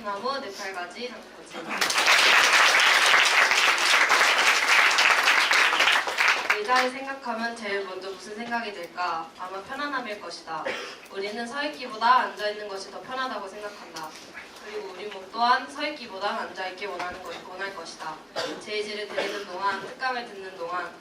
소나무, 네팔가지, 장포지. 의자를 생각하면 제일 먼저 무슨 생각이 들까? 아마 편안함일 것이다. 우리는 서있기보다 앉아있는 것이 더 편하다고 생각한다. 그리고 우리 몸 또한 서있기보다 앉아있기 원할 것이다. 제의지를 드리는 동안, 특강을 듣는 동안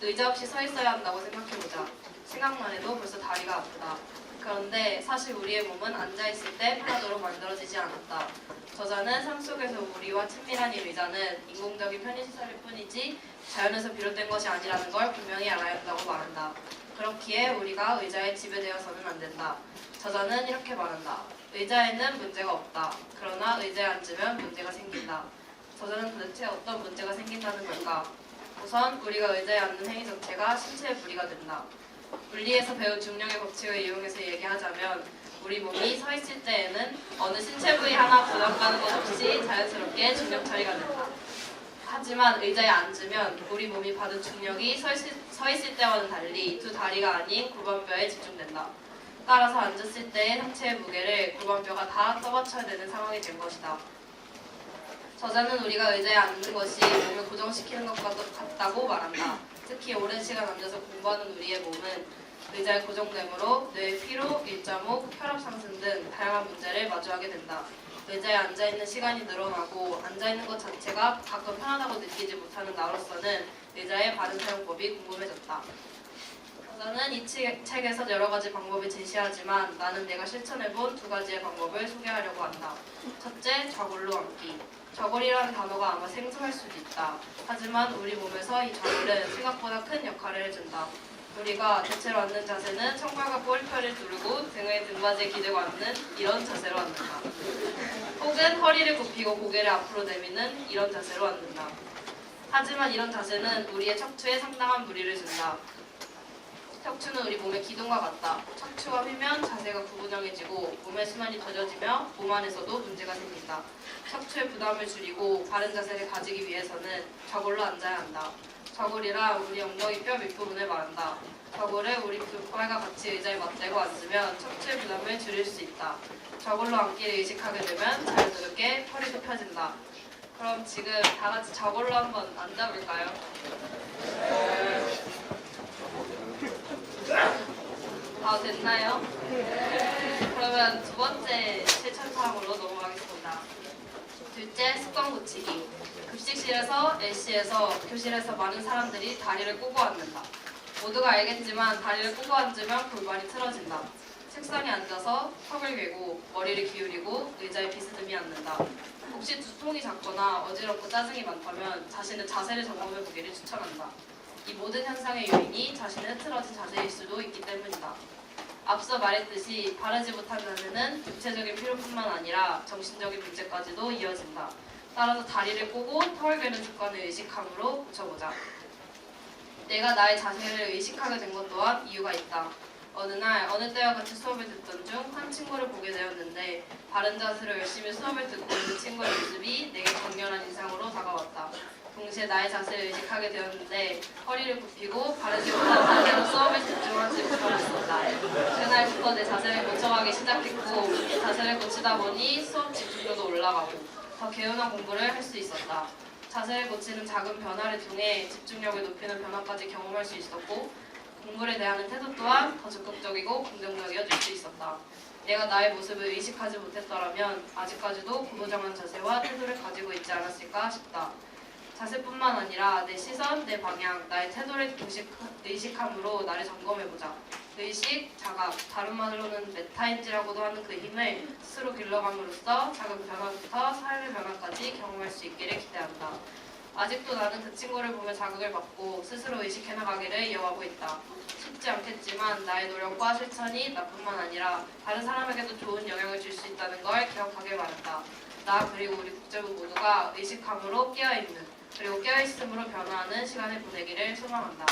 의자 없이 서 있어야 한다고 생각해보자. 생각만 해도 벌써 다리가 아프다. 그런데 사실 우리의 몸은 앉아있을 때 편하도록 만들어지지 않았다. 저자는 삶 속에서 우리와 친밀한 이 의자는 인공적인 편의시설일 뿐이지 자연에서 비롯된 것이 아니라는 걸 분명히 알아야 한다고 말한다. 그렇기에 우리가 의자에 지배되어서는 안 된다. 저자는 이렇게 말한다. 의자에는 문제가 없다. 그러나 의자에 앉으면 문제가 생긴다. 저자는 도대체 어떤 문제가 생긴다는 걸까? 우선 우리가 의자에 앉는 행위 자체가 신체의 무리가 된다. 물리에서 배운 중력의 법칙을 이용해서 얘기하자면 우리 몸이 서 있을 때에는 어느 신체 부위 하나 부담 가는 것 없이 자연스럽게 중력 처리가 된다. 하지만 의자에 앉으면 우리 몸이 받은 중력이 서 있을 때와는 달리 두 다리가 아닌 골반뼈에 집중된다. 따라서 앉았을 때의 상체의 무게를 골반뼈가 다 떠받쳐야 되는 상황이 된 것이다. 저자는 우리가 의자에 앉는 것이 몸을 고정시키는 것 같다고 말한다. 특히 오랜 시간 앉아서 공부하는 우리의 몸은 의자에 고정되므로 뇌의 피로, 일자목, 혈압 상승 등 다양한 문제를 마주하게 된다. 의자에 앉아있는 시간이 늘어나고 앉아있는 것 자체가 가끔 편하다고 느끼지 못하는 나로서는 의자의 바른 사용법이 궁금해졌다. 저자는 이 책에서 여러 가지 방법을 제시하지만 나는 내가 실천해본 두 가지의 방법을 소개하려고 한다. 첫째, 좌골로 앉기. 좌골이라는 단어가 아마 생소할 수도 있다. 하지만 우리 몸에서 이 좌골은 생각보다 큰 역할을 해준다. 우리가 대체로 앉는 자세는 청발과 꼬리뼈를 두르고 등을 등받이에 기대고 앉는 이런 자세로 앉는다. 혹은 허리를 굽히고 고개를 앞으로 내미는 이런 자세로 앉는다. 하지만 이런 자세는 우리의 척추에 상당한 무리를 준다. 척추는 우리 몸의 기둥과 같다. 척추가 휘면 자세가 구부정해지고 몸의 순환이 더뎌지며 몸 안에서도 문제가 생긴다. 척추의 부담을 줄이고 바른 자세를 가지기 위해서는 좌골로 앉아야 한다. 좌골이란 우리 엉덩이 뼈 밑부분을 말한다. 좌골을 우리 족발과 같이 의자에 맞대고 앉으면 척추의 부담을 줄일 수 있다. 좌골로 앉기를 의식하게 되면 자연스럽게 허리도 펴진다. 그럼 지금 다 같이 좌골로 한번 앉아볼까요? 다 됐나요? 그러면 두 번째 실천 사항으로 넘어가겠습니다. 둘째, 습관 고치기. 급식실에서, LC에서, 교실에서 많은 사람들이 다리를 꼬고 앉는다. 모두가 알겠지만 다리를 꼬고 앉으면 골반이 틀어진다. 책상에 앉아서 턱을 괴고 머리를 기울이고 의자에 비스듬히 앉는다. 혹시 두통이 작거나 어지럽고 짜증이 많다면 자신의 자세를 점검해 보기를 추천한다. 이 모든 현상의 요인이 자신의 흐트러진 자세일 수도 있기 때문이다. 앞서 말했듯이 바르지 못한 자세는 육체적인 피로뿐만 아니라 정신적인 문제까지도 이어진다. 따라서 다리를 꼬고 턱을 괴는 습관을 의식함으로 고쳐보자. 내가 나의 자세를 의식하게 된 것 또한 이유가 있다. 어느 날 어느 때와 같이 수업을 듣던 중 한 친구를 보게 되었는데 바른 자세로 열심히 수업을 듣고 있는 친구의 모습이 내게 강렬한 인상으로 다가왔다. 동시에 나의 자세를 의식하게 되었는데 허리를 굽히고 바르지 못한 자세로 수업에 집중하지 못하였었다. 그날부터 내 자세를 고쳐가기 시작했고 자세를 고치다 보니 수업 집중도도 올라가고 더 개운한 공부를 할 수 있었다. 자세를 고치는 작은 변화를 통해 집중력을 높이는 변화까지 경험할 수 있었고 공부를 대하는 태도 또한 더 적극적이고 긍정적이어질 수 있었다. 내가 나의 모습을 의식하지 못했더라면 아직까지도 구부정한 자세와 태도를 가지고 있지 않았을까 싶다. 자세뿐만 아니라 내 시선, 내 방향, 나의 태도를 의식함으로 나를 점검해보자. 의식, 자각, 다른 말로는 메타인지라고도 하는 그 힘을 스스로 길러감으로써 작은 변화부터 삶의 변화까지 경험할 수 있기를 기대한다. 아직도 나는 그 친구를 보며 자극을 받고 스스로 의식해나가기를 이어가고 있다. 쉽지 않겠지만 나의 노력과 실천이 나뿐만 아니라 다른 사람에게도 좋은 영향을 줄 수 있다는 걸 기억하길 바란다. 나 그리고 우리 국제부 모두가 의식함으로 깨어있는 그리고 깨어있음으로 변화하는 시간을 보내기를 소망한다.